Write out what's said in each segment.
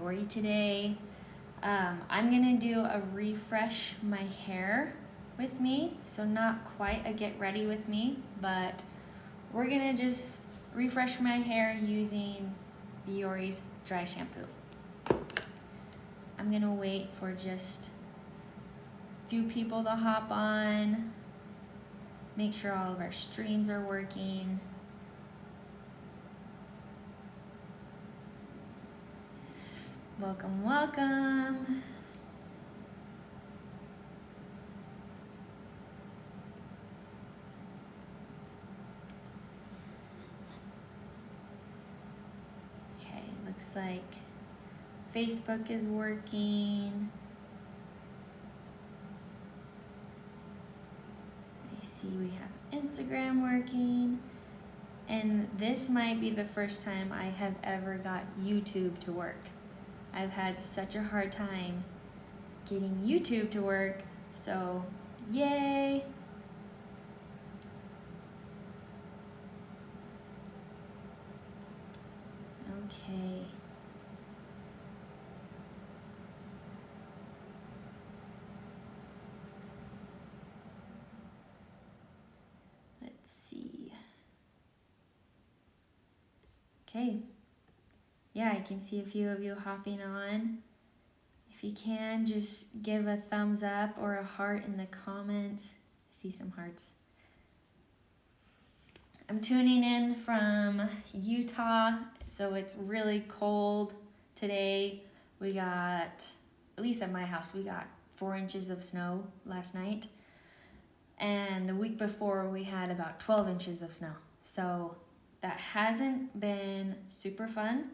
Viori today. I'm gonna do a refresh my hair with me, so not quite a get ready with me, but we're gonna just refresh my hair using Viori's Dry Shampoo. I'm gonna wait for just a few people to hop on, make sure all of our streams are working. Welcome, welcome. Okay, looks like Facebook is working. I see we have Instagram working. And this might be the first time I have ever got YouTube to work. I've had such a hard time getting YouTube to work, so yay! Okay. Let's see. Okay. Yeah, I can see a few of you hopping on. If you can, just give a thumbs up or a heart in the comments. I see some hearts. I'm tuning in from Utah, so it's really cold today. We got, at least at my house, we got 4 inches of snow last night. And the week before we had about 12 inches of snow. So that hasn't been super fun,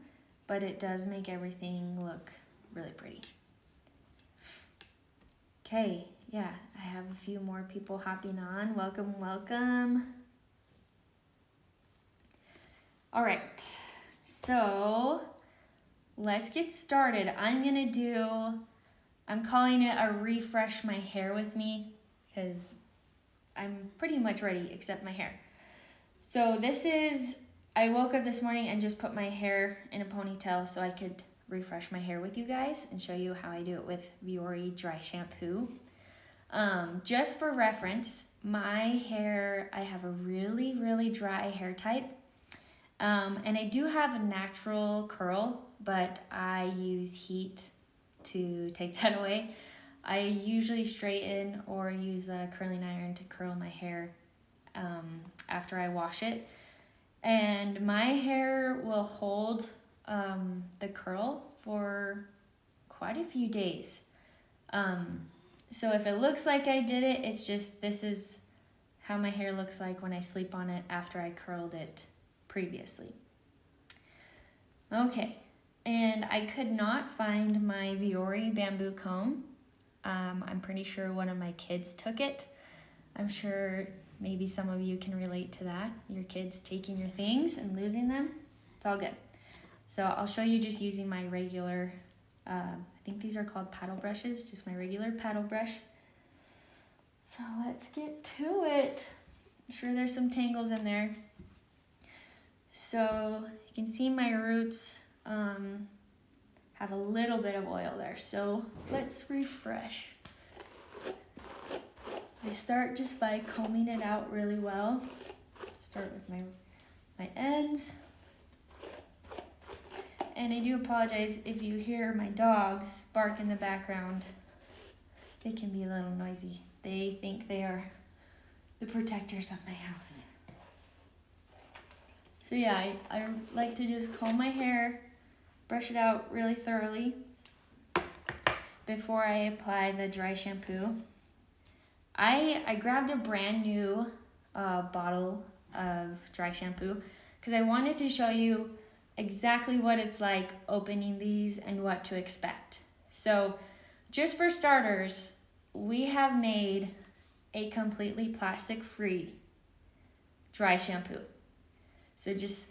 but it does make everything look really pretty. Okay, yeah, I have a few more people hopping on. Welcome, welcome. All right, so let's get started. I'm calling it a refresh my hair with me because I'm pretty much ready except my hair. So I woke up this morning and just put my hair in a ponytail so I could refresh my hair with you guys and show you how I do it with Viori Dry Shampoo. Just for reference, my hair, I have a really, really dry hair type. And I do have a natural curl, but I use heat to take that away. I usually straighten or use a curling iron to curl my hair after I wash it. And my hair will hold the curl for quite a few days. So if it looks like I did it, it's just this is how my hair looks like when I sleep on it after I curled it previously. Okay, and I could not find my Viori bamboo comb. I'm pretty sure one of my kids took it. I'm sure maybe some of you can relate to that. Your kids taking your things and losing them. It's all good. So I'll show you just using my regular, I think these are called paddle brushes, just my regular paddle brush. So let's get to it. I'm sure there's some tangles in there. So you can see my roots have a little bit of oil there. So let's refresh. I start just by combing it out really well. Start with my ends. And I do apologize if you hear my dogs bark in the background. They can be a little noisy. They think they are the protectors of my house. So yeah, I like to just comb my hair, brush it out really thoroughly before I apply the dry shampoo. I grabbed a brand new bottle of dry shampoo because I wanted to show you exactly what it's like opening these and what to expect. So just for starters, we have made a completely plastic-free dry shampoo. So just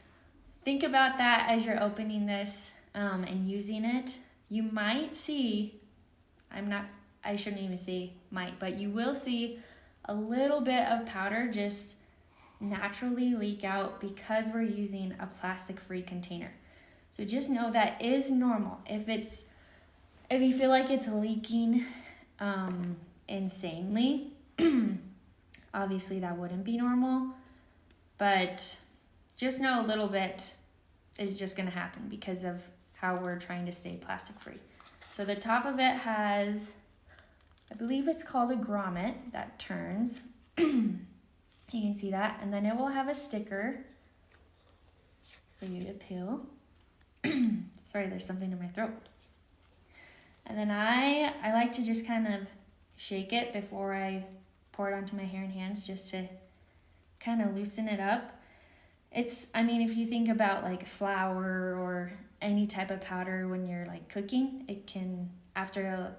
think about that as you're opening this and using it. You might see, I shouldn't even say might, but you will see a little bit of powder just naturally leak out because we're using a plastic-free container. So just know that is normal. If you feel like it's leaking insanely, obviously that wouldn't be normal, but just know a little bit is just gonna happen because of how we're trying to stay plastic free. So the top of it has, I believe it's called a grommet that turns. You can see that, and then it will have a sticker for you to peel. Sorry, there's something in my throat. And then I like to just kind of shake it before I pour it onto my hair and hands, just to kind of loosen it up. I mean, if you think about like flour or any type of powder when you're like cooking, it can, after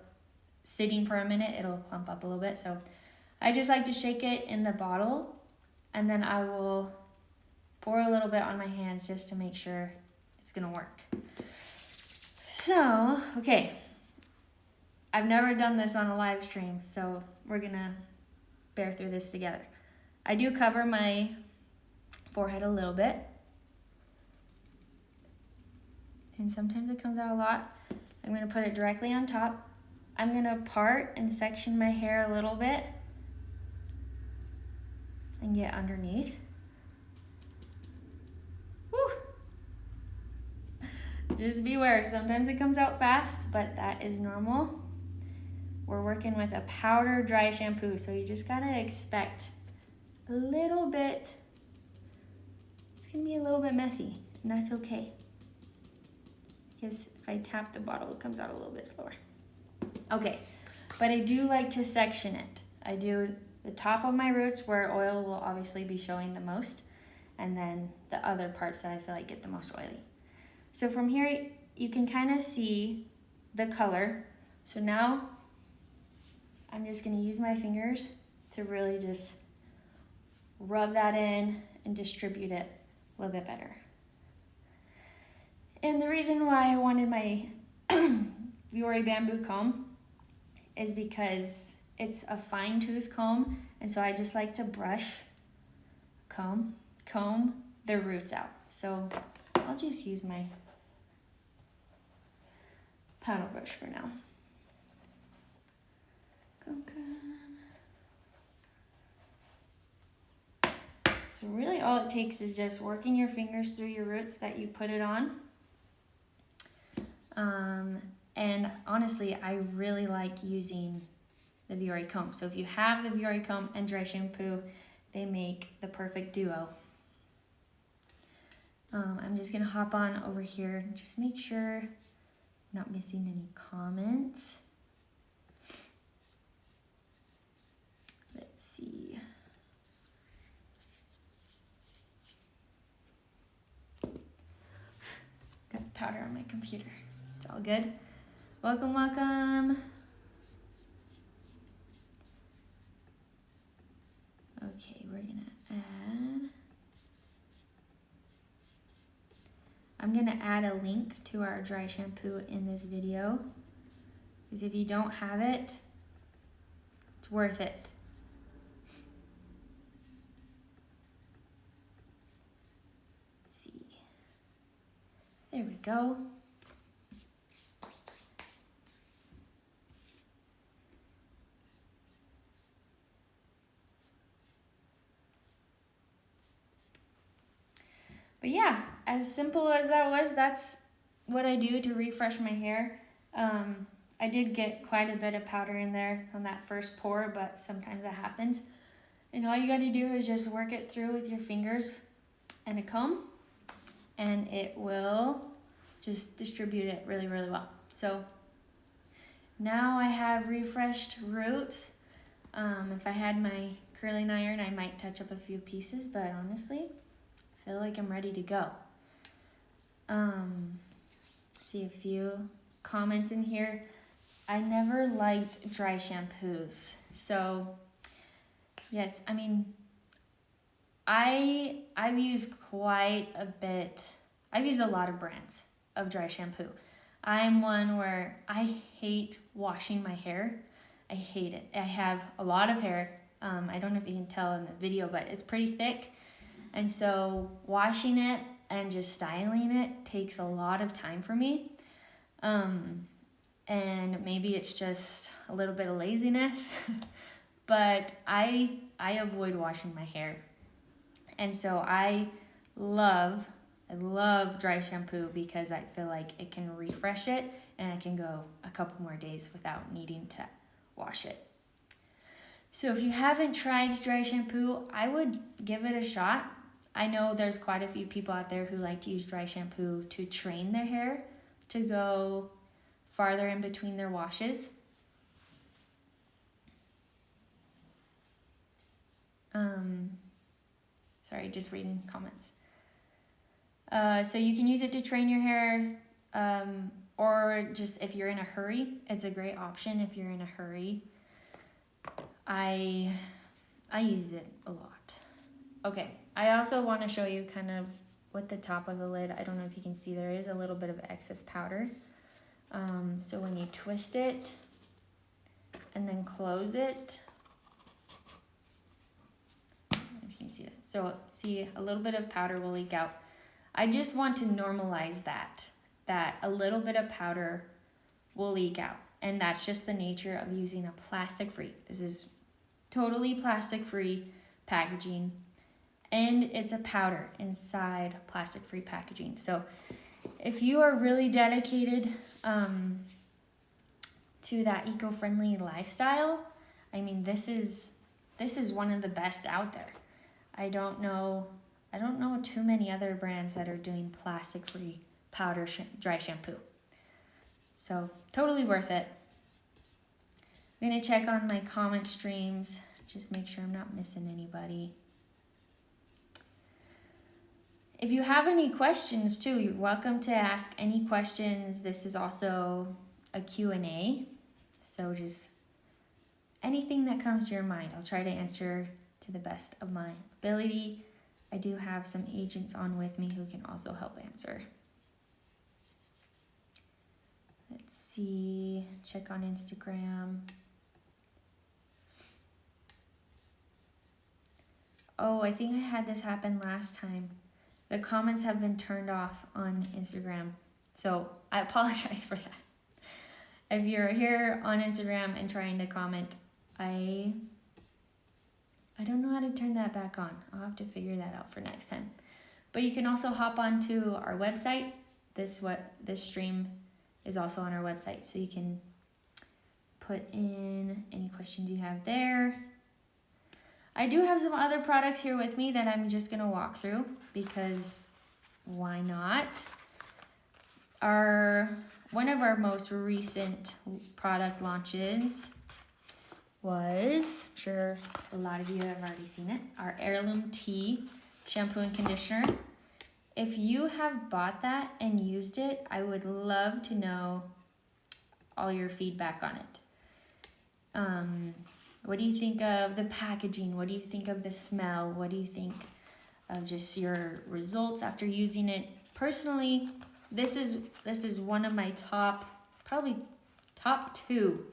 sitting for a minute, it'll clump up a little bit. So I just like to shake it in the bottle, and then I will pour a little bit on my hands just to make sure it's gonna work. So, okay. I've never done this on a live stream, so we're gonna bear through this together. I do cover my forehead a little bit, and sometimes it comes out a lot. I'm gonna put it directly on top. I'm gonna part and section my hair a little bit and get underneath. Woo! Just beware, sometimes it comes out fast, but that is normal. We're working with a powder dry shampoo, so you just gotta expect a little bit. It's gonna be a little bit messy, and that's okay. Because if I tap the bottle, it comes out a little bit slower. Okay, but I do like to section it. I do the top of my roots where oil will obviously be showing the most, and then the other parts that I feel like get the most oily. So from here, you can kind of see the color. So now, I'm just gonna use my fingers to really just rub that in and distribute it a little bit better. And the reason why I wanted my Viori bamboo comb is because it's a fine tooth comb, and so I just like to comb the roots out. So I'll just use my paddle brush for now. So really all it takes is just working your fingers through your roots that you put it on. And honestly, I really like using the Viori comb. So if you have the Viori comb and dry shampoo, they make the perfect duo. I'm just gonna hop on over here and just make sure I'm not missing any comments. Let's see. Got the powder on my computer. It's all good. Welcome, welcome. Okay, we're gonna add. I'm gonna add a link to our dry shampoo in this video, because if you don't have it, it's worth it. Let's see. There we go. But yeah, as simple as that was, that's what I do to refresh my hair. I did get quite a bit of powder in there on that first pour, but sometimes that happens. And all you gotta do is just work it through with your fingers and a comb, and it will just distribute it really, really well. So now I have refreshed roots. If I had my curling iron, I might touch up a few pieces, but honestly, I feel like I'm ready to go. See a few comments in here. I never liked dry shampoos. So yes, I mean, I've used quite a bit. I've used a lot of brands of dry shampoo. I'm one where I hate washing my hair. I hate it. I have a lot of hair. I don't know if you can tell in the video, but it's pretty thick. And so washing it and just styling it takes a lot of time for me. And maybe it's just a little bit of laziness, but I avoid washing my hair. And so I love dry shampoo because I feel like it can refresh it and I can go a couple more days without needing to wash it. So if you haven't tried dry shampoo, I would give it a shot. I know there's quite a few people out there who like to use dry shampoo to train their hair to go farther in between their washes. Sorry, just reading comments. So you can use it to train your hair, or just if you're in a hurry, it's a great option if you're in a hurry. I use it a lot. Okay, I also want to show you kind of with the top of the lid. I don't know if you can see, there is a little bit of excess powder. So when you twist it and then close it, if you can see it. So see, a little bit of powder will leak out. I just want to normalize that a little bit of powder will leak out. And that's just the nature of using a plastic-free. This is totally plastic-free packaging. And it's a powder inside plastic-free packaging. So if you are really dedicated to that eco-friendly lifestyle, I mean, this is one of the best out there. I don't know too many other brands that are doing plastic-free powder dry shampoo. So totally worth it. I'm gonna check on my comment streams, just make sure I'm not missing anybody. If you have any questions too, you're welcome to ask any questions. This is also a Q&A. So just anything that comes to your mind, I'll try to answer to the best of my ability. I do have some agents on with me who can also help answer. Let's see, check on Instagram. Oh, I think I had this happen last time. The comments have been turned off on Instagram, so I apologize for that. If you're here on Instagram and trying to comment, I don't know how to turn that back on. I'll have to figure that out for next time. But you can also hop onto our website. This stream is also on our website, so you can put in any questions you have there. I do have some other products here with me that I'm just gonna walk through because why not? One of our most recent product launches was, I'm sure a lot of you have already seen it, our Heirloom Tea shampoo and conditioner. If you have bought that and used it, I would love to know all your feedback on it. What do you think of the packaging? What do you think of the smell? What do you think of just your results after using it? Personally, this is one of my probably top two.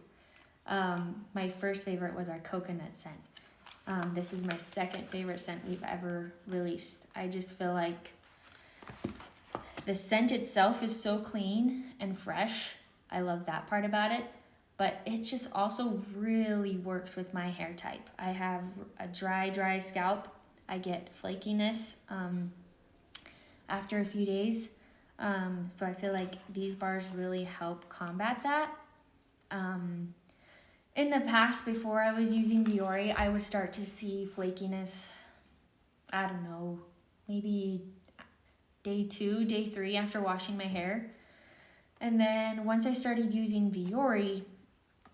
My first favorite was our coconut scent. This is my second favorite scent we've ever released. I just feel like the scent itself is so clean and fresh. I love that part about it. But it just also really works with my hair type. I have a dry scalp. I get flakiness after a few days. So I feel like these bars really help combat that. In the past, before I was using Viori, I would start to see flakiness, I don't know, maybe day 2, day 3 after washing my hair. And then once I started using Viori,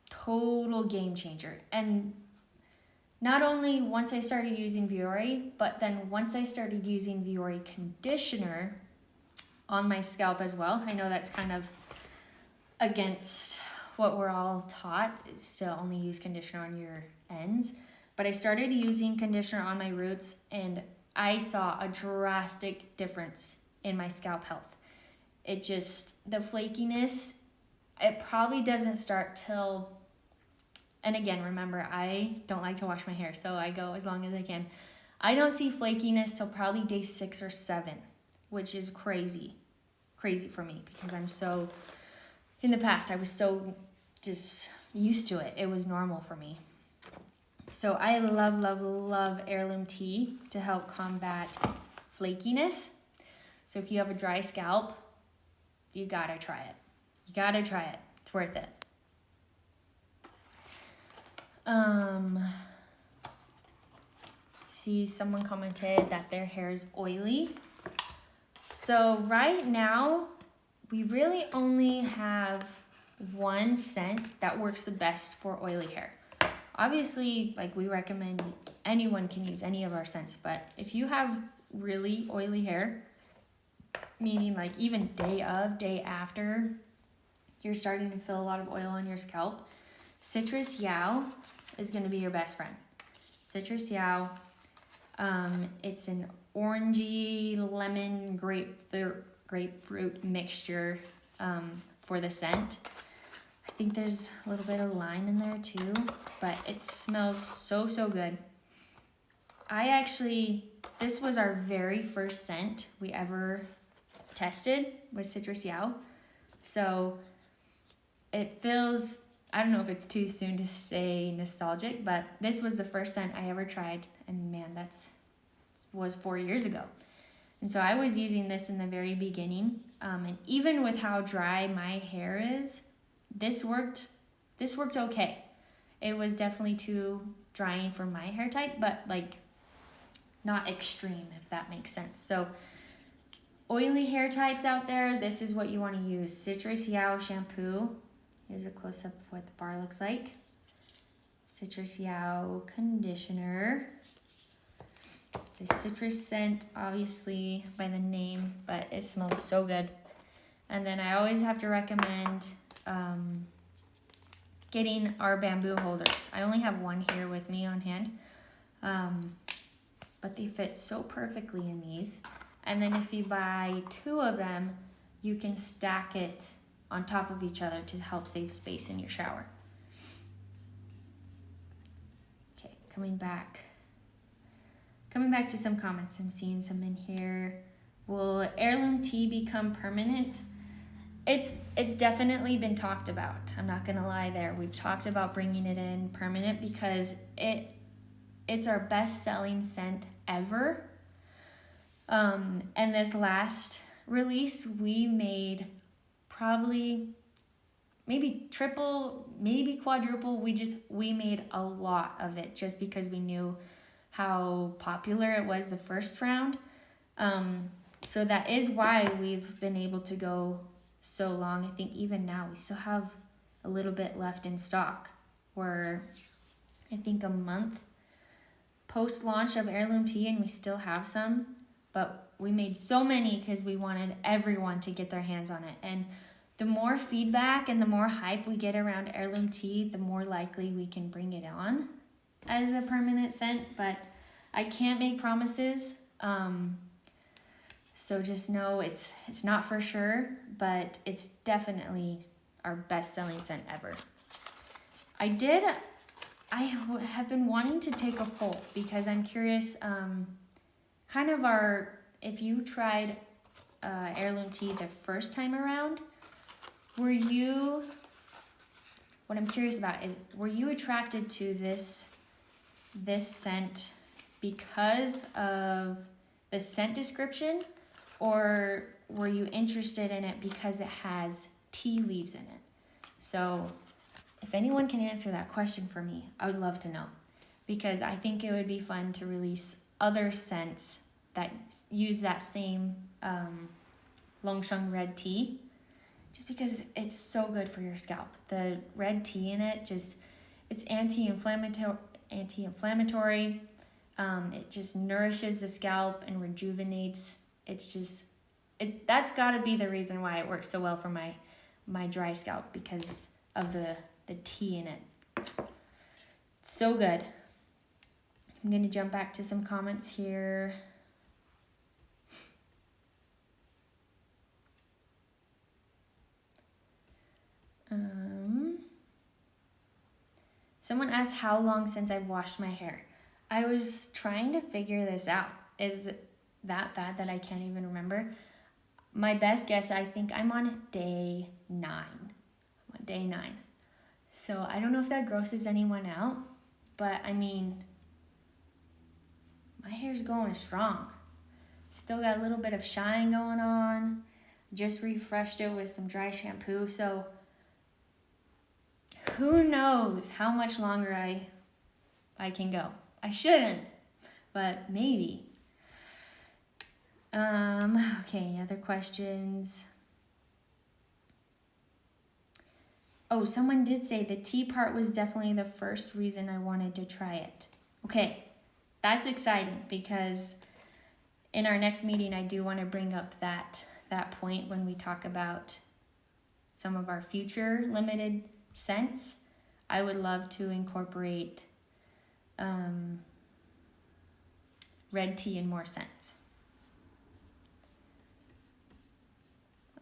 total game changer. And not only once I started using Viori, but then once I started using Viori conditioner on my scalp as well. I know that's kind of against what we're all taught, is to only use conditioner on your ends. But I started using conditioner on my roots and I saw a drastic difference in my scalp health. It just, the flakiness, it probably doesn't start till, and again, remember, I don't like to wash my hair, so I go as long as I can. I don't see flakiness till probably day 6 or 7. which is crazy for me because in the past I was so just used to it. It was normal for me. So I love heirloom tea to help combat flakiness. So if you have a dry scalp, you gotta try it. It's worth it. See, someone commented that their hair is oily. So right now, we really only have one scent that works the best for oily hair. Obviously, like, we recommend anyone can use any of our scents, but if you have really oily hair, meaning like even day after, you're starting to feel a lot of oil on your scalp, Citrus Yao is going to be your best friend. Citrus Yao, it's an orangey lemon grapefruit mixture for the scent. I think there's a little bit of lime in there too, but it smells so good. This was our very first scent we ever tested, was Citrus Yao. So it feels, I don't know if it's too soon to say nostalgic, but this was the first scent I ever tried, and man, was 4 years ago. And so I was using this in the very beginning, and even with how dry my hair is, this worked okay. It was definitely too drying for my hair type, but like not extreme, if that makes sense. So oily hair types out there, this is what you want to use. Citrus Yao shampoo. Here's a close-up of what the bar looks like. Citrus Yao conditioner. It's a citrus scent, obviously, by the name, but it smells so good. And then I always have to recommend getting our bamboo holders. I only have one here with me on hand, but they fit so perfectly in these. And then if you buy 2 of them, you can stack it on top of each other to help save space in your shower. Okay, coming back to some comments. I'm seeing some in here. Will heirloom tea become permanent? It's definitely been talked about. I'm not gonna lie there. We've talked about bringing it in permanent because it's our best-selling scent ever. And this last release, we made probably maybe triple, maybe quadruple. We made a lot of it just because we knew how popular it was the first round. So that is why we've been able to go so long. I think even now we still have a little bit left in stock. We're, I think, a month post-launch of heirloom tea and we still have some, but we made so many because we wanted everyone to get their hands on it. And the more feedback and the more hype we get around heirloom tea, the more likely we can bring it on as a permanent scent, but I can't make promises. So just know it's not for sure, but it's definitely our best-selling scent ever. I have been wanting to take a poll because I'm curious, if you tried heirloom tea the first time around, what I'm curious about is, were you attracted to this scent because of the scent description, or were you interested in it because it has tea leaves in it? So if anyone can answer that question for me, I would love to know, because I think it would be fun to release other scents that use that same Longsheng red tea, just because it's so good for your scalp. The red tea in it, it's anti-inflammatory. It just nourishes the scalp and rejuvenates. That's got to be the reason why it works so well for my dry scalp, because of the tea in it. It's so good. I'm going to jump back to some comments here. Someone asked how long since I've washed my hair. I was trying to figure this out. that bad that I can't even remember. My best guess, I think I'm on day 9. I'm on day 9. So I don't know if that grosses anyone out, but I mean, my hair's going strong. Still got a little bit of shine going on. Just refreshed it with some dry shampoo. So who knows how much longer I can go. I shouldn't, but maybe. Okay, other questions. Oh, someone did say the tea part was definitely the first reason I wanted to try it. Okay, that's exciting because in our next meeting, I do want to bring up that point when we talk about some of our future limited scents. I would love to incorporate red tea in more scents.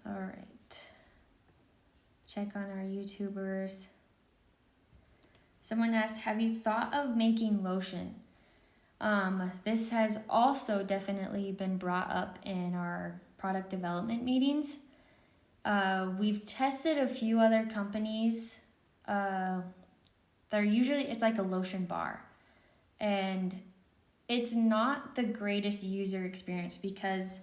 All right. Check on our YouTubers. Someone asked, have you thought of making lotion? This has also definitely been brought up in our product development meetings. We've tested a few other companies. It's like a lotion bar. And it's not the greatest user experience because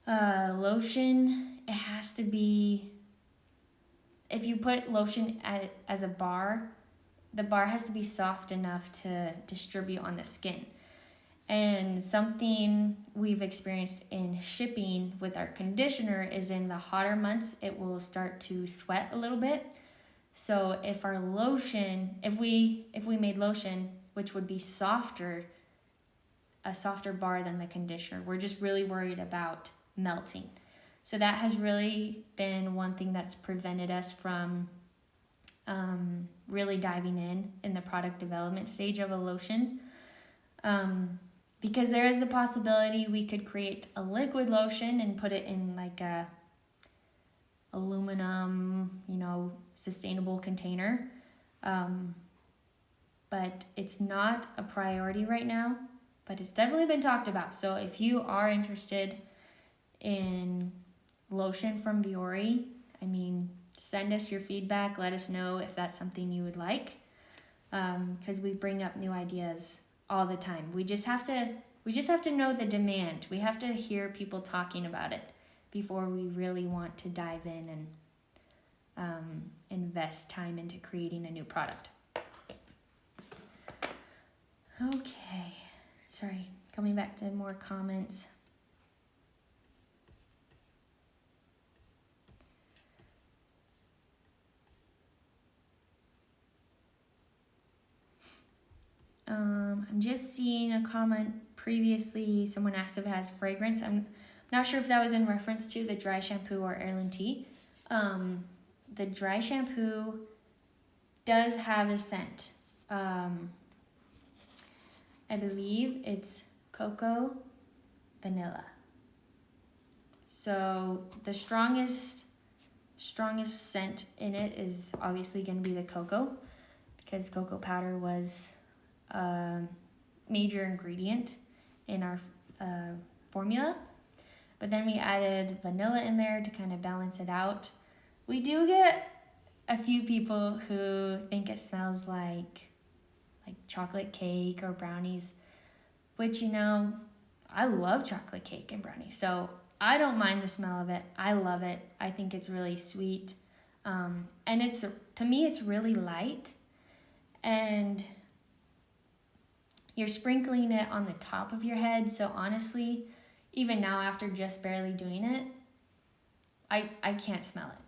lotion, it has to be, if you put lotion as a bar, the bar has to be soft enough to distribute on the skin. And something we've experienced in shipping with our conditioner is in the hotter months, it will start to sweat a little bit. So if our lotion, if we made lotion, which would be a softer bar than the conditioner, we're just really worried about melting. So that has really been one thing that's prevented us from really diving in the product development stage of a lotion. Because there is the possibility we could create a liquid lotion and put it in like a aluminum, sustainable container. But it's not a priority right now, but it's definitely been talked about. So if you are interested in lotion from Viori, send us your feedback. Let us know if that's something you would like, because we bring up new ideas all the time. We just have to know the demand. We have to hear people talking about it before we really want to dive in and invest time into creating a new product. Okay, sorry, coming back to more comments. I'm just seeing a comment previously. Someone asked if it has fragrance. I'm not sure if that was in reference to the dry shampoo or heirloom tea. The dry shampoo does have a scent. I believe it's cocoa vanilla. So the strongest scent in it is obviously going to be the cocoa, because cocoa powder was a major ingredient in our formula. But then we added vanilla in there to kind of balance it out. We do get a few people who think it smells like chocolate cake or brownies, which, I love chocolate cake and brownies, so I don't mind the smell of it. I love it. I think it's really sweet. And to me, it's really light, and you're sprinkling it on the top of your head. So honestly, even now after just barely doing it, I can't smell it.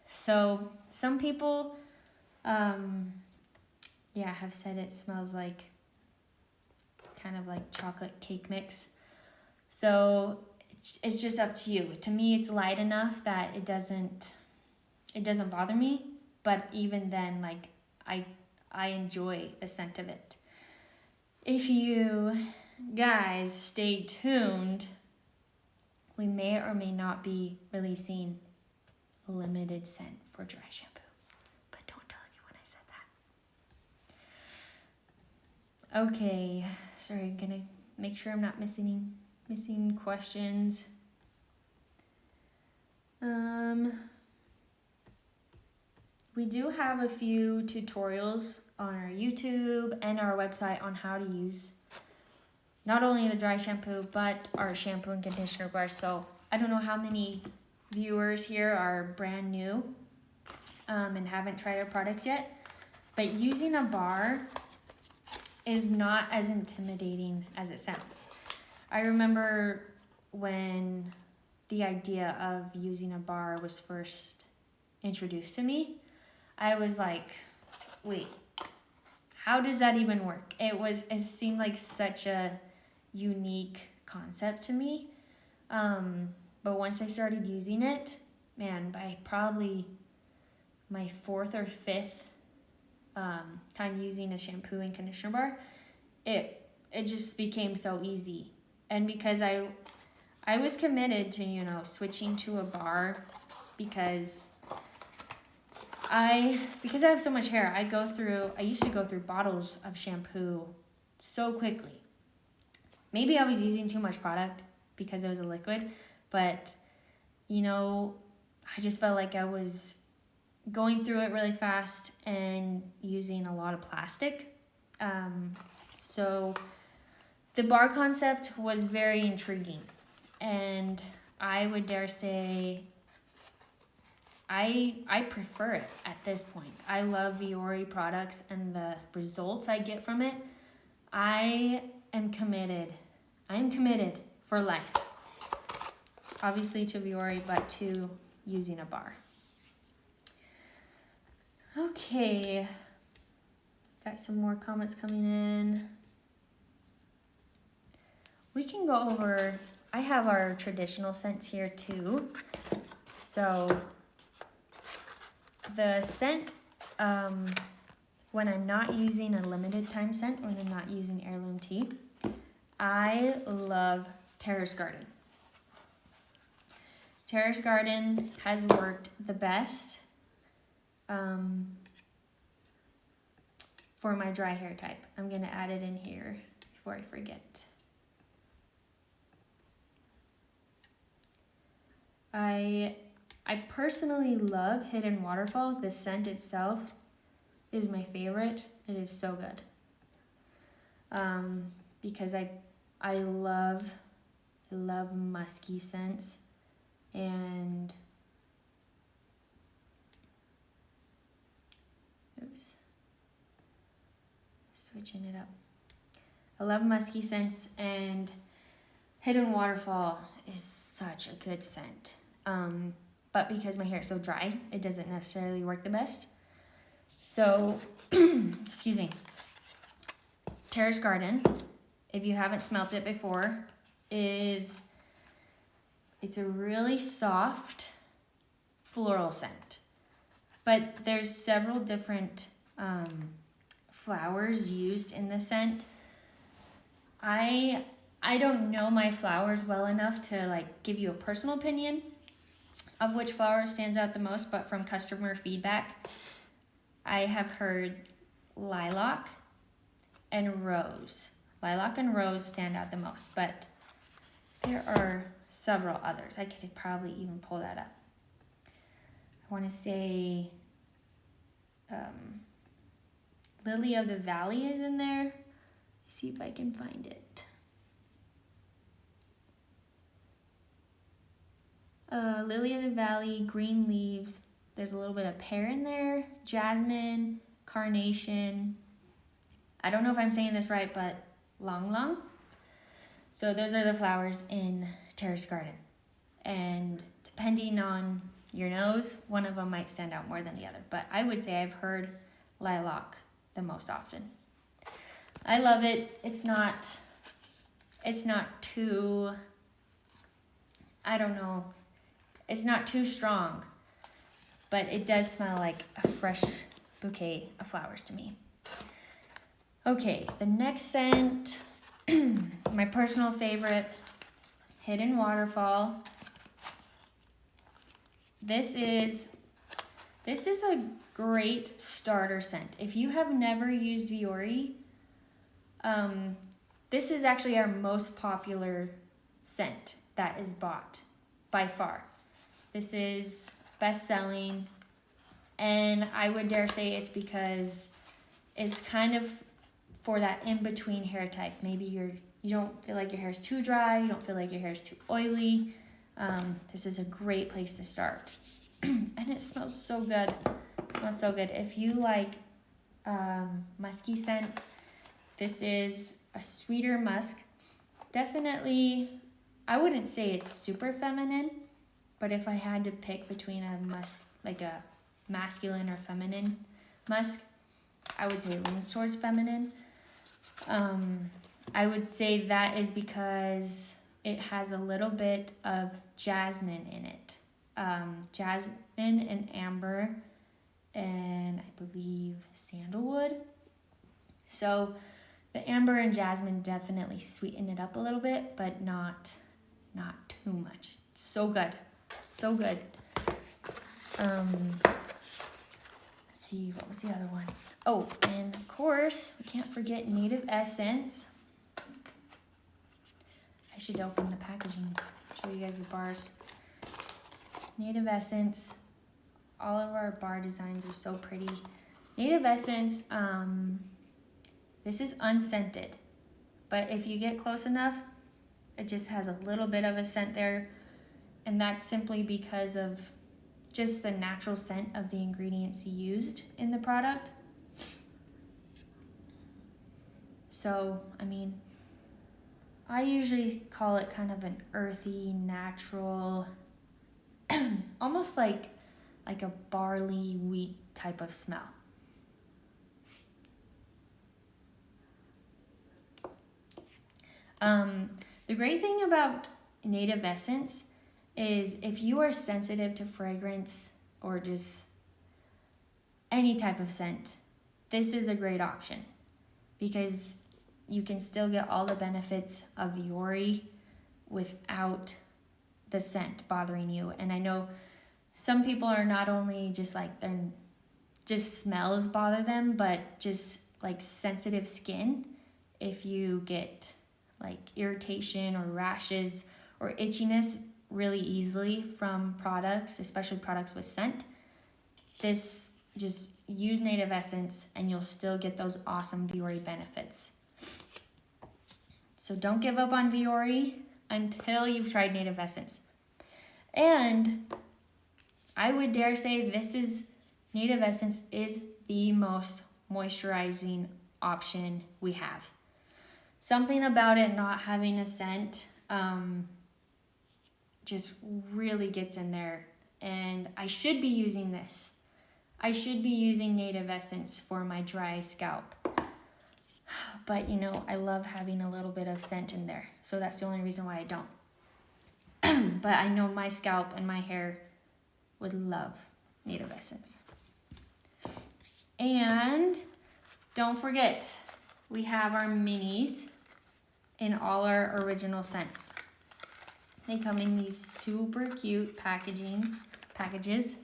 So some people, have said it smells like kind of like chocolate cake mix. So it's just up to you. To me, it's light enough that it doesn't bother me. But even then, I enjoy the scent of it. If you guys stay tuned, we may or may not be releasing a limited scent for dry shampoo. But don't tell anyone I said that. Okay, sorry, I'm gonna make sure I'm not missing Missing questions. We do have a few tutorials on our YouTube and our website on how to use not only the dry shampoo, but our shampoo and conditioner bar. So I don't know how many viewers here are brand new and haven't tried our products yet, but using a bar is not as intimidating as it sounds. I remember when the idea of using a bar was first introduced to me, I was like, wait, how does that even work? It seemed like such a unique concept to me. But once I started using it, man, by probably my 4th or 5th time using a shampoo and conditioner bar, it just became so easy. And because I was committed to, you know, switching to a bar because I have so much hair, I used to go through bottles of shampoo so quickly. Maybe I was using too much product because it was a liquid, but, you know, I just felt like I was going through it really fast and using a lot of plastic. So the bar concept was very intriguing, and I would dare say I prefer it at this point. I love Viori products and the results I get from it. I am committed for life. Obviously to Viori, but to using a bar. Okay, got some more comments coming in. We can go over, I have our traditional scents here too. So the scent, when I'm not using a limited time scent, when I'm not using heirloom tea, I love Terrace Garden. Terrace Garden has worked the best for my dry hair type. I'm gonna add it in here before I forget. I personally love Hidden Waterfall. The scent itself is my favorite. It is so good. Because I love musky scents, and switching it up. I love musky scents, and Hidden Waterfall is such a good scent. But because my hair is so dry, it doesn't necessarily work the best. So, excuse me. Terrace Garden, if you haven't smelt it before, it's a really soft floral scent. But there's several different flowers used in the scent. I don't know my flowers well enough to like give you a personal opinion of which flower stands out the most, but from customer feedback, I have heard lilac and rose. Lilac and rose stand out the most, but there are several others. I could probably even pull that up. I want to say Lily of the Valley is in there. Let's see if I can find it. Lily of the Valley, green leaves. There's a little bit of pear in there. Jasmine, carnation. I don't know if I'm saying this right, but long long. So those are the flowers in Terrace Garden. And depending on your nose, one of them might stand out more than the other. But I would say I've heard lilac the most often. I love it. It's not too, I don't know, it's not too strong, but it does smell like a fresh bouquet of flowers to me. Okay, the next scent, my personal favorite, Hidden Waterfall. This is a great starter scent. If you have never used Viori, this is actually our most popular scent that is bought by far. This is best-selling, and I would dare say it's because it's kind of for that in-between hair type. Maybe you don't feel like your hair is too dry, you don't feel like your hair is too oily. This is a great place to start. And it smells so good. It smells so good. If you like musky scents, this is a sweeter musk. Definitely, I wouldn't say it's super feminine, but if I had to pick between a musk, like a masculine or feminine musk, I would say it leans towards feminine. I would say that is because it has a little bit of jasmine in it. Jasmine and amber and I believe sandalwood. So the amber and jasmine definitely sweeten it up a little bit, but not too much. So good. So good. Let's see, what was the other one? Oh, and of course, we can't forget Native Essence. I should open the packaging, show you guys the bars. Native Essence. All of our bar designs are so pretty. Native Essence, this is unscented, but if you get close enough, it just has a little bit of a scent there, and that's simply because of just the natural scent of the ingredients used in the product. So, I mean, I usually call it kind of an earthy, natural, almost like a barley wheat type of smell. The great thing about Native Essence is if you are sensitive to fragrance or just any type of scent, this is a great option because you can still get all the benefits of Viori without the scent bothering you. And I know some people are not only just like just smells bother them, but just like sensitive skin. If you get like irritation or rashes or itchiness really easily from products, especially products with scent, this just use Native Essence and you'll still get those awesome Viori benefits. So don't give up on Viori until you've tried Native Essence. And I would dare say Native Essence is the most moisturizing option we have. Something about it not having a scent just really gets in there. And I should be using this. I should be using Native Essence for my dry scalp. But you know, I love having a little bit of scent in there. So that's the only reason why I don't. But I know my scalp and my hair would love Native Essence. And don't forget, we have our minis in all our original scents. They come in these super cute packages.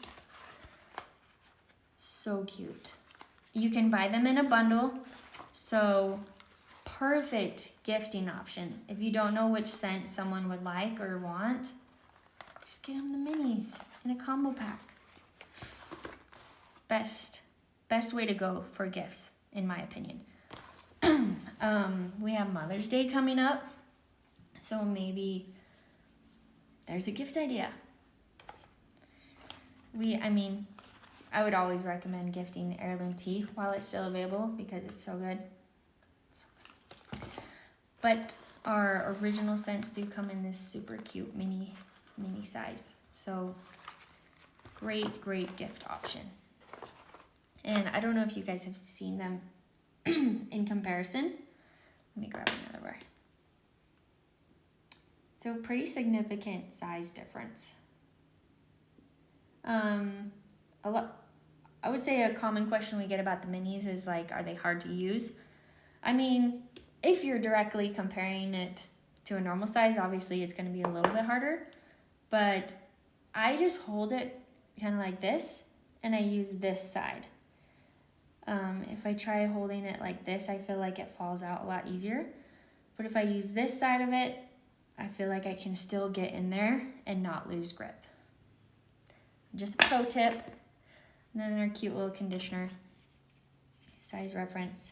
So cute. You can buy them in a bundle. So perfect gifting option. If you don't know which scent someone would like or want, just get them the minis in a combo pack. Best way to go for gifts, in my opinion. We have Mother's Day coming up, so maybe there's a gift idea. I would always recommend gifting heirloom tea while it's still available because it's so good. But our original scents do come in this super cute mini size. So great gift option. And I don't know if you guys have seen them in comparison. Let me grab another bar. So pretty significant size difference. I would say a common question we get about the minis is like, are they hard to use? I mean, if you're directly comparing it to a normal size, obviously it's going to be a little bit harder. But I just hold it kind of like this, and I use this side. If I try holding it like this, I feel like it falls out a lot easier. But if I use this side of it, I feel like I can still get in there and not lose grip. Just a pro tip. And then our cute little conditioner, size reference.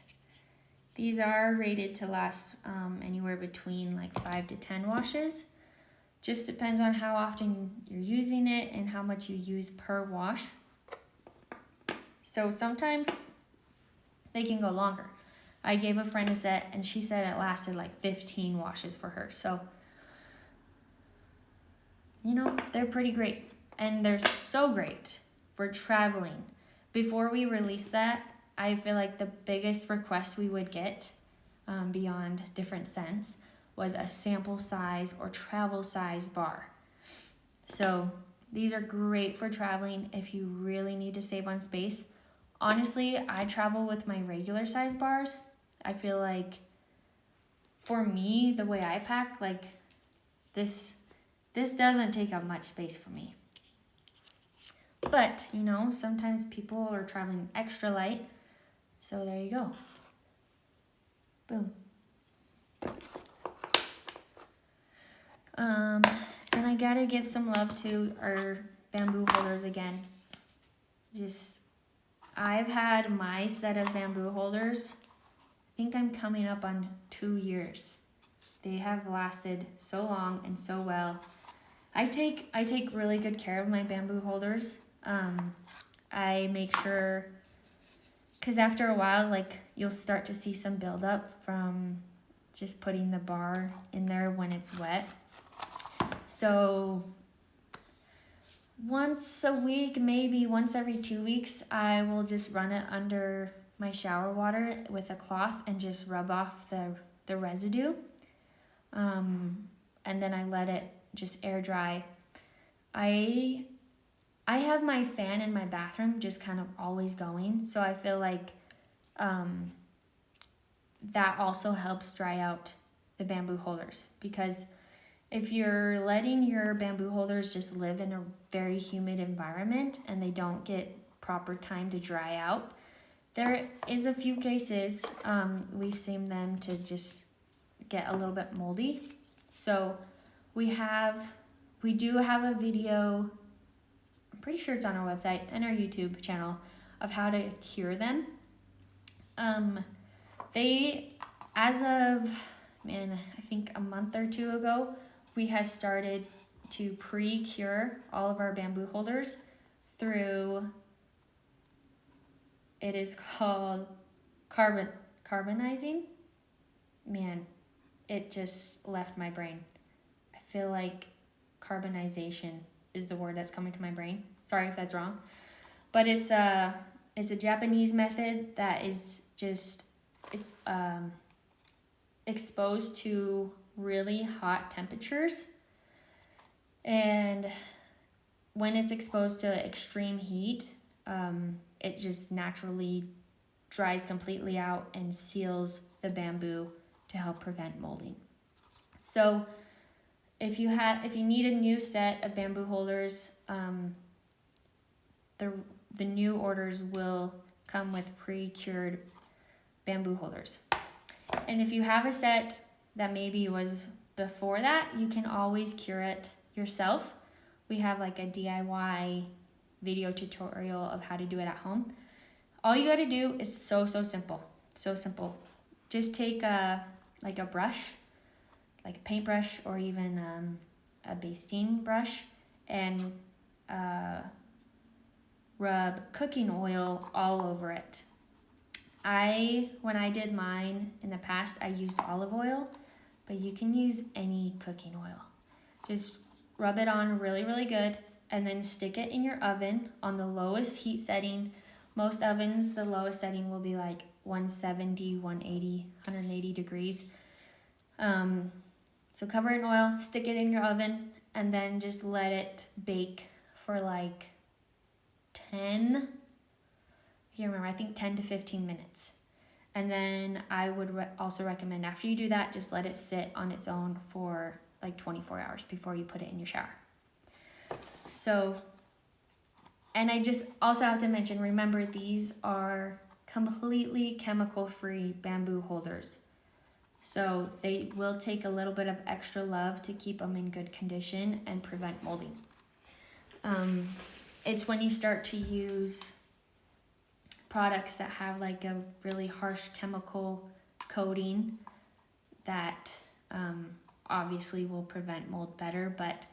These are rated to last anywhere between like 5 to 10 washes. Just depends on how often you're using it and how much you use per wash. So sometimes they can go longer. I gave a friend a set and she said it lasted like 15 washes for her. So, you know, they're pretty great. And they're so great for traveling. Before we release that, I feel like the biggest request we would get beyond different scents was a sample size or travel size bar. So these are great for traveling if you really need to save on space. Honestly, I travel with my regular size bars. I feel like for me, the way I pack, like this doesn't take up much space for me. But, you know, sometimes people are traveling extra light. So there you go. Boom. And I gotta give some love to our bamboo holders again. I've had my set of bamboo holders, I think I'm coming up on 2 years. They have lasted so long and so well. I take really good care of my bamboo holders. I make sure, because after a while, like, you'll start to see some buildup from just putting the bar in there when it's wet. So once a week, maybe once every 2 weeks, I will just run it under my shower water with a cloth and just rub off the residue. And then I let it just air dry. I have my fan in my bathroom just kind of always going, so I feel like that also helps dry out the bamboo holders, because if you're letting your bamboo holders just live in a very humid environment and they don't get proper time to dry out, there is a few cases we've seen them to just get a little bit moldy. So we do have a video, I'm pretty sure it's on our website and our YouTube channel, of how to cure them. As of, I think a month or 2 ago, we have started to pre-cure all of our bamboo holders through, it is called carbonizing. Man, it just left my brain. I feel like carbonization is the word that's coming to my brain. Sorry if that's wrong. But it's a Japanese method that is just, it's exposed to really hot temperatures. And when it's exposed to extreme heat, it just naturally dries completely out and seals the bamboo to help prevent molding. So if you need a new set of bamboo holders, the new orders will come with pre-cured bamboo holders. And if you have a set that maybe was before that, you can always cure it yourself. We have like a DIY video tutorial of how to do it at home. All you gotta do is so simple. So simple. Just take a brush, like a paintbrush or even a basting brush, and rub cooking oil all over it. When I did mine in the past, I used olive oil, but you can use any cooking oil. Just rub it on really good, and then stick it in your oven on the lowest heat setting. Most ovens, the lowest setting will be like 170, 180, 180 degrees. So cover it in oil, stick it in your oven, and then just let it bake for like 10 to 15 minutes. And then I would also recommend, after you do that, just let it sit on its own for like 24 hours before you put it in your shower. So, and I just also have to mention, remember, these are completely chemical-free bamboo holders. So they will take a little bit of extra love to keep them in good condition and prevent molding. It's when you start to use products that have like a really harsh chemical coating that obviously will prevent mold better, but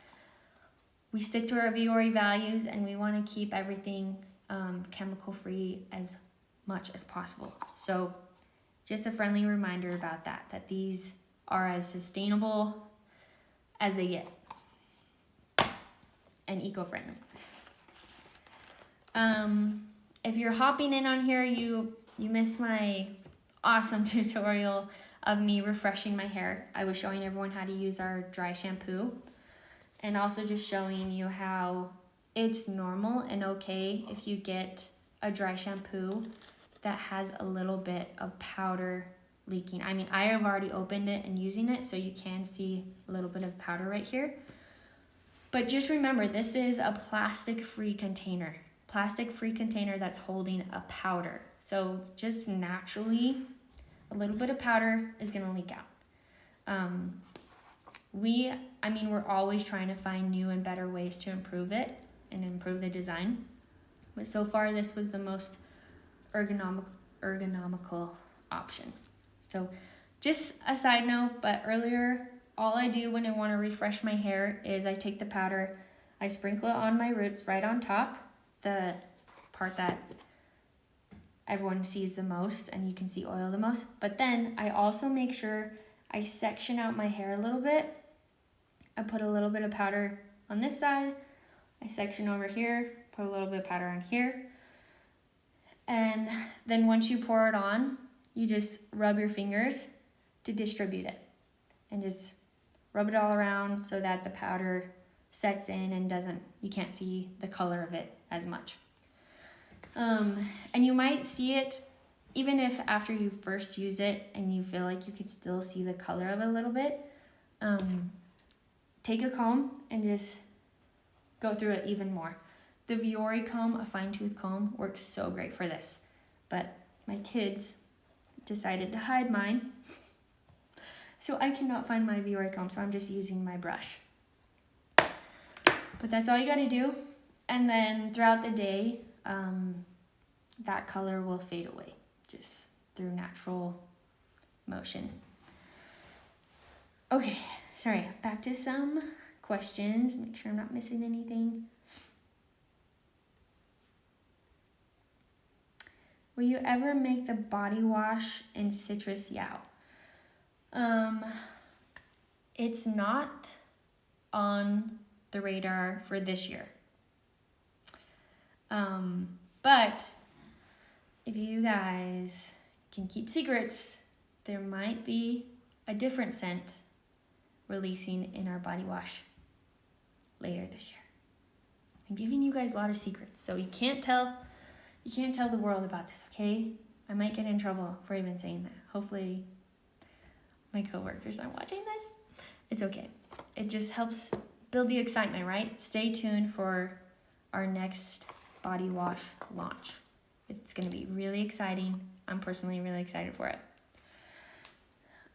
we stick to our Viori values and we want to keep everything chemical free as much as possible. So just a friendly reminder about that these are as sustainable as they get and eco-friendly. If you're hopping in on here, you missed my awesome tutorial of me refreshing my hair. I was showing everyone how to use our dry shampoo and also just showing you how it's normal and okay if you get a dry shampoo that has a little bit of powder leaking. I mean, I have already opened it and using it, so you can see a little bit of powder right here. But just remember, this is a plastic-free container. Plastic-free container that's holding a powder. So just naturally, a little bit of powder is gonna leak out. We're always trying to find new and better ways to improve it and improve the design. But so far, this was the most ergonomical option. So just a side note, but earlier, all I do when I want to refresh my hair is I take the powder, I sprinkle it on my roots right on top, the part that everyone sees the most and you can see oil the most. But then I also make sure I section out my hair a little bit. I put a little bit of powder on this side, I section over here, put a little bit of powder on here. And then once you pour it on, you just rub your fingers to distribute it. And just rub it all around so that the powder sets in and you can't see the color of it as much. And you might see it, even if after you first use it and you feel like you could still see the color of it a little bit, take a comb and just go through it even more. The Viori comb, a fine tooth comb, works so great for this. But my kids decided to hide mine. So I cannot find my Viori comb, so I'm just using my brush. But that's all you gotta do. And then throughout the day, that color will fade away just through natural motion. Okay, sorry, back to some questions. Make sure I'm not missing anything. Will you ever make the body wash in citrus yao? It's not on the radar for this year. But if you guys can keep secrets, there might be a different scent releasing in our body wash later this year. I'm giving you guys a lot of secrets, so you can't tell the world about this, okay? I might get in trouble for even saying that. Hopefully my coworkers aren't watching this. It's okay. It just helps build the excitement, right? Stay tuned for our next body wash launch. It's gonna be really exciting. I'm personally really excited for it.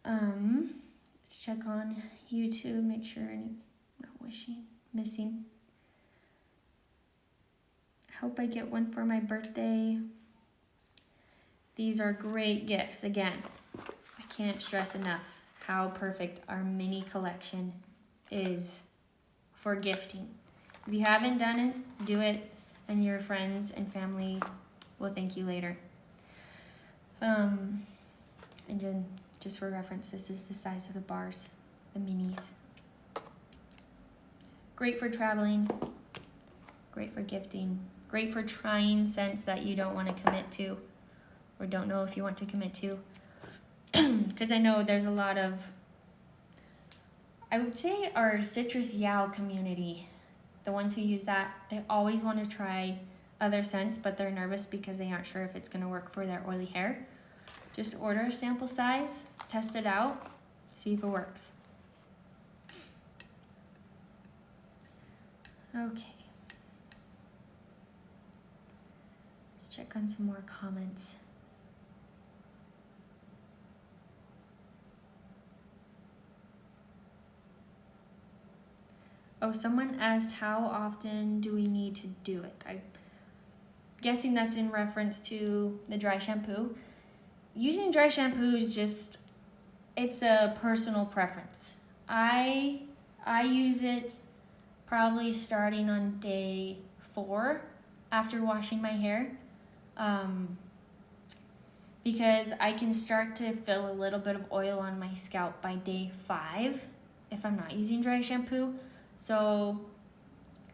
Let's check on YouTube, make sure not missing. I hope I get one for my birthday. These are great gifts. Again, I can't stress enough how perfect our mini collection is for gifting. If you haven't done it, do it, and your friends and family will thank you later. And then, just for reference, this is the size of the bars, the minis. Great for traveling, great for gifting, great for trying scents that you don't want to commit to or don't know if you want to commit to. Because I know there's a lot of, I would say our citrus yao community, the ones who use that, they always want to try other scents, but they're nervous because they aren't sure if it's going to work for their oily hair. Just order a sample size, test it out, see if it works. Okay. Let's check on some more comments. Oh, someone asked how often do we need to do it? I'm guessing that's in reference to the dry shampoo. Using dry shampoo is just, it's a personal preference. I use it probably starting on day 4 after washing my hair, because I can start to feel a little bit of oil on my scalp by day 5 if I'm not using dry shampoo. So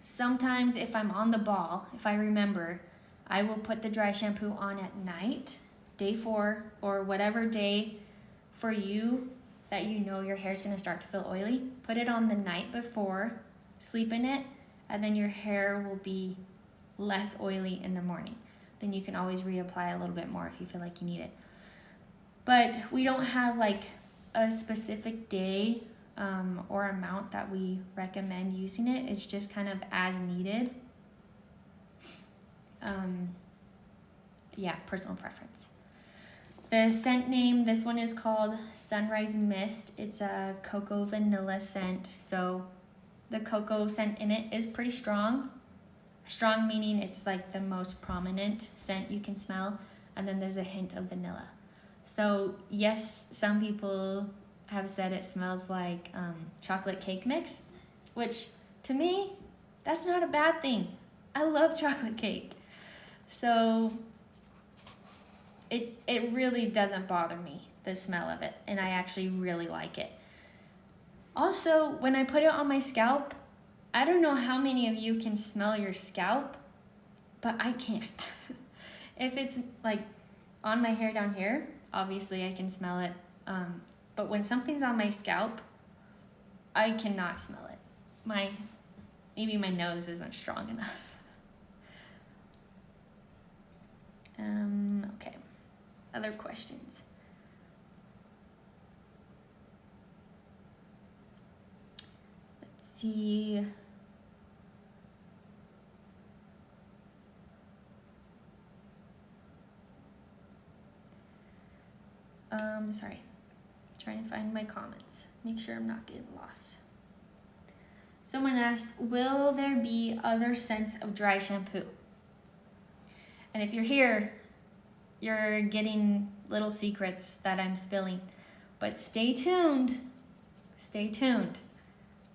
sometimes if I'm on the ball, if I remember, I will put the dry shampoo on at night, day 4, or whatever day for you that you know your hair is going to start to feel oily. Put it on the night before, sleep in it, and then your hair will be less oily in the morning. Then you can always reapply a little bit more if you feel like you need it. But we don't have like a specific day or amount that we recommend using it. It's just kind of as needed. Yeah, personal preference. The scent name, this one is called Sunrise Mist. It's a cocoa vanilla scent. So the cocoa scent in it is pretty strong. Strong meaning it's like the most prominent scent you can smell. And then there's a hint of vanilla. So yes, some people have said it smells like chocolate cake mix, which to me, that's not a bad thing. I love chocolate cake. So it really doesn't bother me, the smell of it, and I actually really like it. Also, when I put it on my scalp, I don't know how many of you can smell your scalp, but I can't. If it's like on my hair down here, obviously I can smell it, but when something's on my scalp, I cannot smell it. Maybe my nose isn't strong enough. Okay, other questions? Let's see. Sorry, trying to find my comments. Make sure I'm not getting lost. Someone asked, will there be other scents of dry shampoo? And if you're here, you're getting little secrets that I'm spilling. But stay tuned,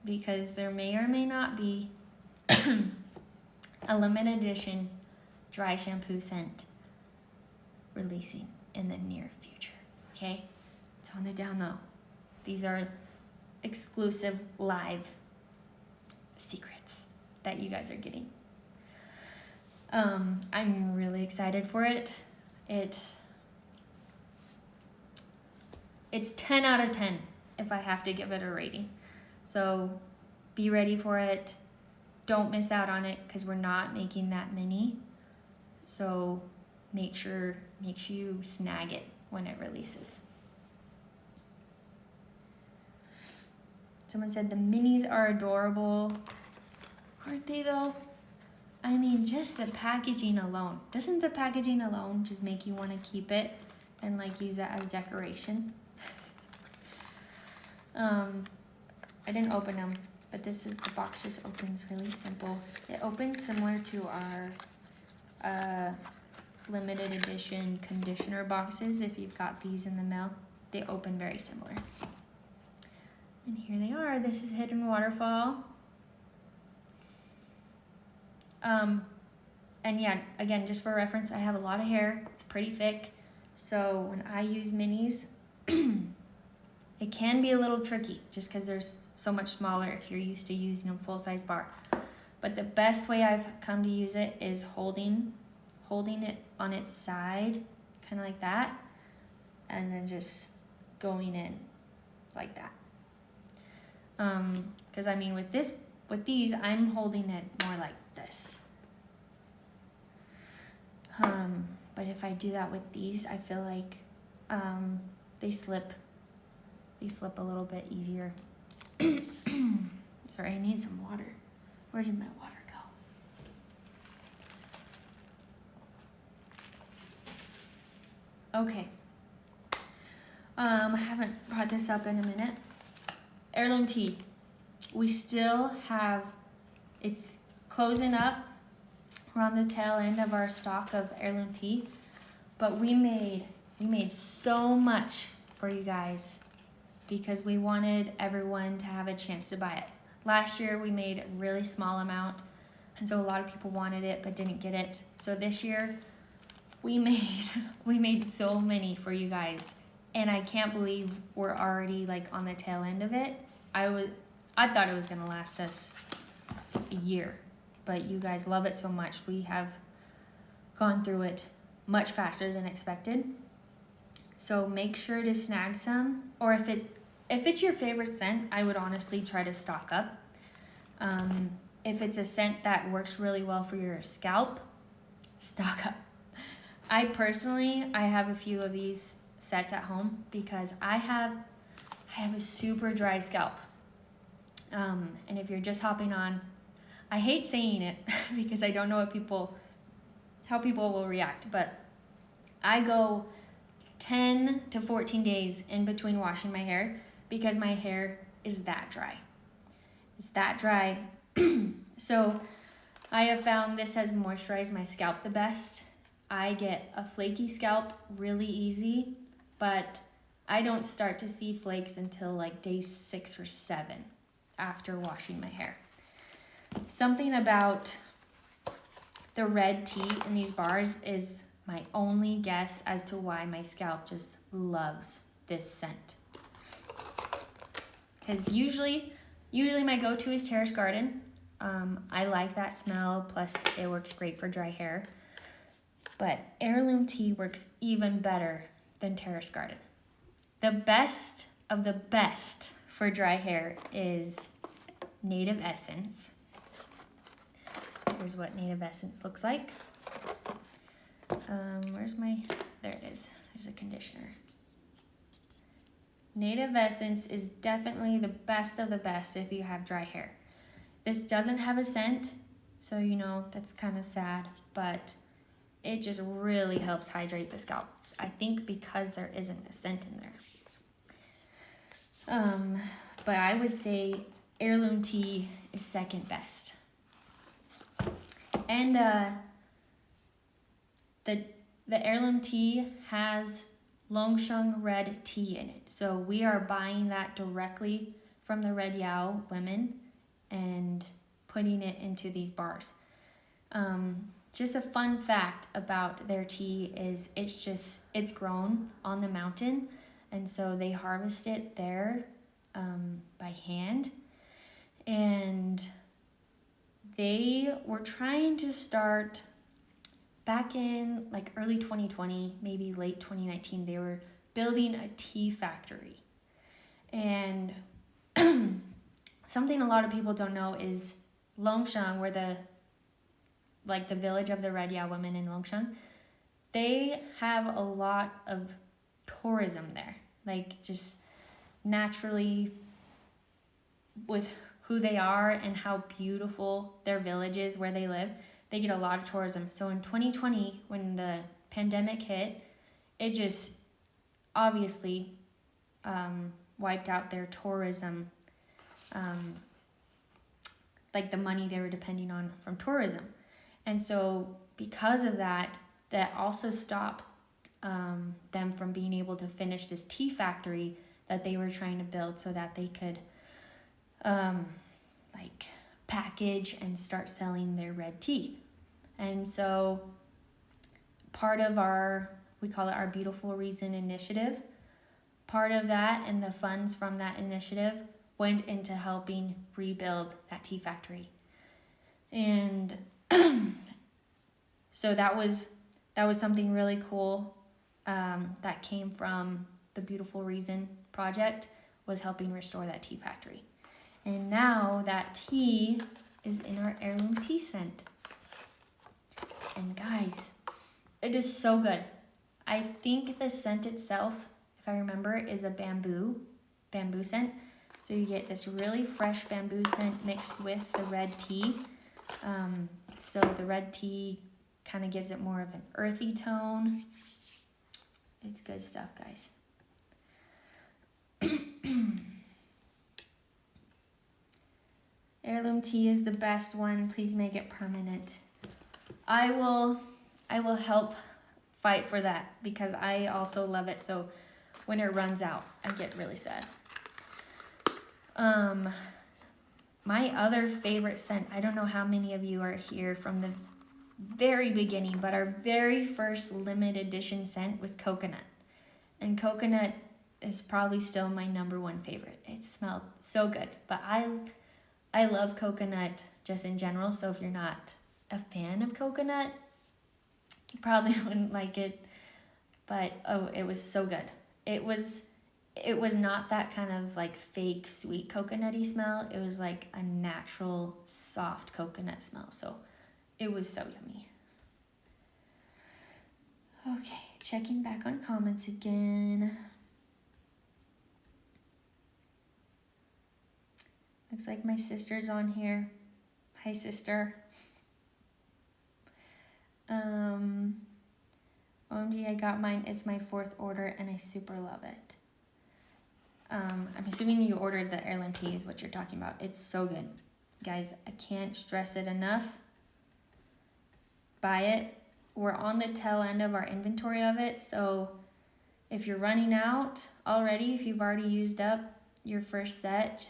because there may or may not be a limited edition dry shampoo scent releasing in the near future, okay? It's on the down low. These are exclusive live secrets that you guys are getting. I'm really excited for it. It's 10 out of 10 if I have to give it a rating. So be ready for it. Don't miss out on it because we're not making that many. So make sure you snag it when it releases. Someone said the minis are adorable. Aren't they though? I mean, just the packaging alone. Doesn't the packaging alone just make you want to keep it and like use it as decoration? I didn't open them, but the box just opens really simple. It opens similar to our limited edition conditioner boxes. If you've got these in the mail, they open very similar. And here they are. This is Hidden Waterfall. And yeah, again, just for reference, I have a lot of hair. It's pretty thick. So when I use minis, it can be a little tricky just because there's so much smaller if you're used to using a full-size bar. But the best way I've come to use it is holding it on its side, kind of like that, and then just going in like that. Because I mean, with these, I'm holding it more like this. But if I do that with these, I feel like they slip a little bit easier. Sorry, I need some water. Where did my water go? Okay. I haven't brought this up in a minute. Heirloom tea. We still have, it's closing up. We're on the tail end of our stock of heirloom tea, but we made so much for you guys because we wanted everyone to have a chance to buy it. Last year we made a really small amount, and so a lot of people wanted it but didn't get it. So this year we made so many for you guys, and I can't believe we're already like on the tail end of it. I thought it was gonna last us a year, but you guys love it so much. We have gone through it much faster than expected. So make sure to snag some, or if it's your favorite scent, I would honestly try to stock up. If it's a scent that works really well for your scalp, stock up. I have a few of these sets at home because I have a super dry scalp. And if you're just hopping on, I hate saying it because I don't know how people will react, but I go 10 to 14 days in between washing my hair because my hair is that dry. It's that dry. So I have found this has moisturized my scalp the best. I get a flaky scalp really easy, but I don't start to see flakes until like day 6 or 7 after washing my hair. Something about the red tea in these bars is my only guess as to why my scalp just loves this scent. Because usually my go-to is Terrace Garden. I like that smell, plus it works great for dry hair. But heirloom tea works even better than Terrace Garden. The best of the best for dry hair is Native Essence. Here's what Native Essence looks like. There it is. There's a conditioner. Native Essence is definitely the best of the best if you have dry hair. This doesn't have a scent, so you know that's kind of sad, but it just really helps hydrate the scalp. I think because there isn't a scent in there. But I would say heirloom tea is second best. And the heirloom tea has Longsheng red tea in it. So we are buying that directly from the Red Yao women and putting it into these bars. Just a fun fact about their tea is it's grown on the mountain, and so they harvest it there by hand. And they were trying to start back in like early 2020, maybe late 2019, they were building a tea factory. And something a lot of people don't know is Longsheng, where the village of the Red Yao women in Longsheng, they have a lot of tourism there. Like just naturally with who they are and how beautiful their village is where they live, they get a lot of tourism. So in 2020, when the pandemic hit, it just obviously wiped out their tourism, like the money they were depending on from tourism. And so because of that, that also stopped them from being able to finish this tea factory that they were trying to build so that they could like package and start selling their red tea. And so part of we call it our Beautiful Reason initiative, part of that and the funds from that initiative went into helping rebuild that tea factory. And so that was something really cool that came from the Beautiful Reason project, was helping restore that tea factory. And now that tea is in our heirloom tea scent. And guys, it is so good. I think the scent itself, if I remember, is a bamboo scent. So you get this really fresh bamboo scent mixed with the red tea. So the red tea kind of gives it more of an earthy tone. It's good stuff, guys. Heirloom tea is the best one. Please make it permanent. I will help fight for that because I also love it. So when it runs out, I get really sad. My other favorite scent, I don't know how many of you are here from the very beginning, but our very first limited edition scent was coconut. And coconut is probably still my #1 favorite. It smelled so good, but I love coconut just in general, so if you're not a fan of coconut, you probably wouldn't like it. But oh, it was so good. It was not that kind of like fake sweet coconutty smell. It was like a natural soft coconut smell. So it was so yummy. Okay, checking back on comments again. Looks like my sister's on here. Hi, sister. OMG, I got mine. It's my 4th order and I super love it. I'm assuming you ordered the heirloom tea is what you're talking about. It's so good. Guys, I can't stress it enough. Buy it. We're on the tail end of our inventory of it. So if you're running out already, if you've already used up your first set,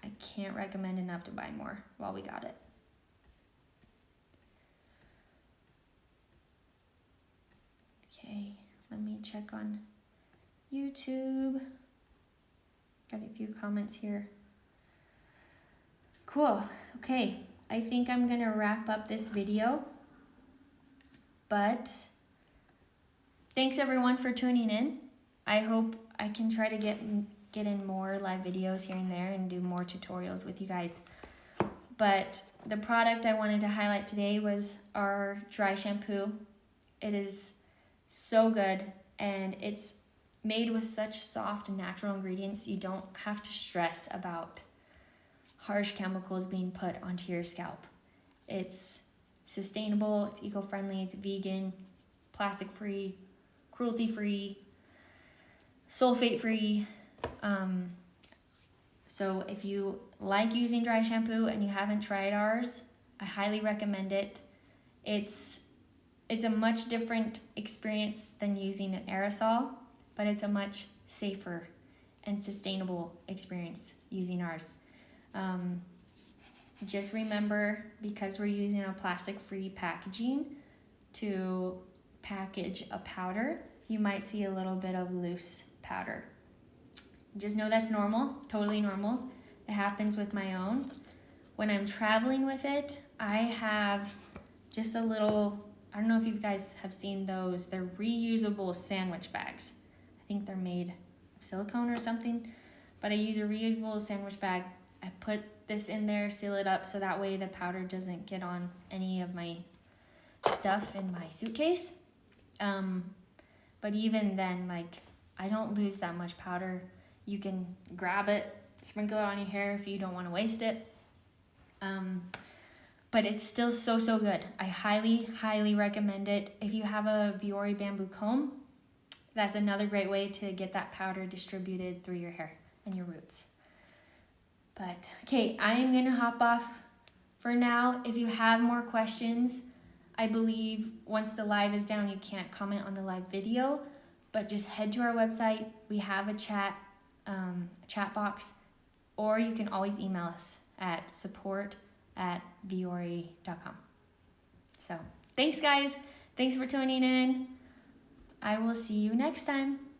I can't recommend enough to buy more while we got it. Okay, let me check on YouTube. Got a few comments here. Cool. Okay, I think I'm gonna wrap up this video. But thanks everyone for tuning in. I hope I can try to get in more live videos here and there and do more tutorials with you guys. But the product I wanted to highlight today was our dry shampoo. It is so good and it's made with such soft and natural ingredients. You don't have to stress about harsh chemicals being put onto your scalp. It's sustainable, it's eco-friendly, it's vegan, plastic-free, cruelty-free, sulfate-free. So if you like using dry shampoo and you haven't tried ours, I highly recommend it. It's a much different experience than using an aerosol, but it's a much safer and sustainable experience using ours. Just remember, because we're using a plastic-free packaging to package a powder, you might see a little bit of loose powder. Just know that's normal, totally normal. It happens with my own. When I'm traveling with it, I have just a little, I don't know if you guys have seen those, they're reusable sandwich bags. I think they're made of silicone or something, but I use a reusable sandwich bag. I put this in there, seal it up, so that way the powder doesn't get on any of my stuff in my suitcase. But even then, like, I don't lose that much powder. You can grab it, sprinkle it on your hair if you don't want to waste it. But it's still so good. I highly recommend it. If you have a Viori bamboo comb, that's another great way to get that powder distributed through your hair and your roots. But okay, I am gonna hop off for now. If you have more questions, I believe once the live is down, you can't comment on the live video, but just head to our website. We have a chat box, or you can always email us at support@viori.com. So thanks guys. Thanks for tuning in. I will see you next time.